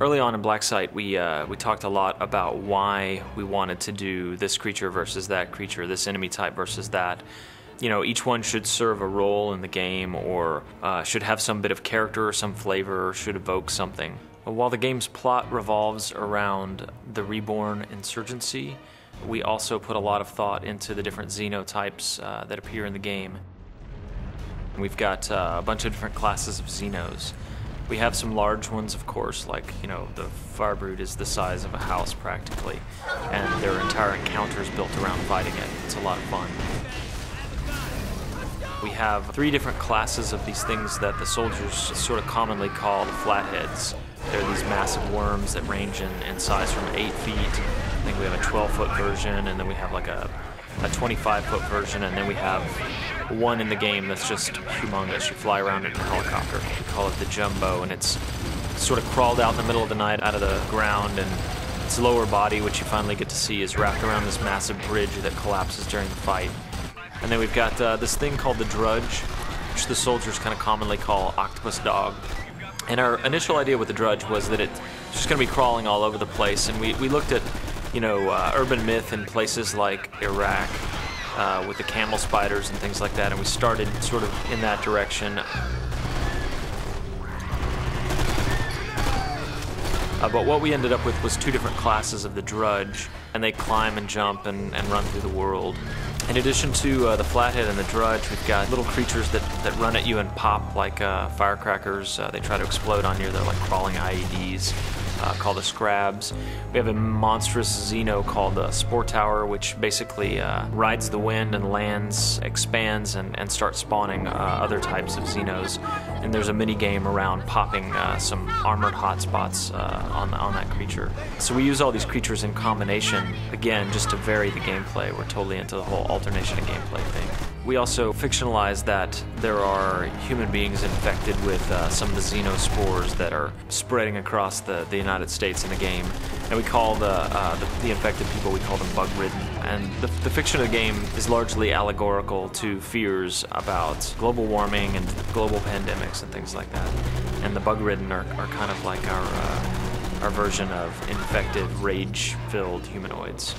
Early on in Blacksite, we talked a lot about why we wanted to do this creature versus that creature, this enemy type versus that. You know, each one should serve a role in the game, or should have some bit of character or some flavor, or should evoke something. But while the game's plot revolves around the reborn insurgency, we also put a lot of thought into the different xenotypes that appear in the game. We've got a bunch of different classes of Xenos. We have some large ones, of course, like, you know, the Firebrood is the size of a house practically, and their entire encounter is built around fighting it. It's a lot of fun. We have 3 different classes of these things that the soldiers sort of commonly call the flatheads. They're these massive worms that range in size from 8 feet. I think we have a 12-foot version, and then we have like a 25-foot version, and then we have one in the game that's just humongous. You fly around in a helicopter. We call it the Jumbo, and it's sort of crawled out in the middle of the night out of the ground, and its lower body, which you finally get to see, is wrapped around this massive bridge that collapses during the fight. And then we've got this thing called the Drudge, which the soldiers kind of commonly call Octopus Dog. And our initial idea with the Drudge was that it's just going to be crawling all over the place, and we looked at, you know, urban myth in places like Iraq, with the camel spiders and things like that, and we started sort of in that direction. But what we ended up with was 2 different classes of the Drudge, and they climb and jump and run through the world. In addition to the Flathead and the Drudge, we've got little creatures that run at you and pop like firecrackers. They try to explode on you. They're like crawling IEDs. Called the Scrabs. We have a monstrous Xeno called the Spore Tower, which basically rides the wind and lands, expands, and starts spawning other types of Xenos. And there's a mini game around popping some armored hotspots on that creature. So we use all these creatures in combination, again, just to vary the gameplay. We're totally into the whole alternation of gameplay thing. We also fictionalize that there are human beings infected with some of the xenospores that are spreading across the United States in the game. And we call the infected people, we call them bug-ridden. And the fiction of the game is largely allegorical to fears about global warming and global pandemics and things like that. And the bug-ridden are kind of like our version of infected, rage-filled humanoids.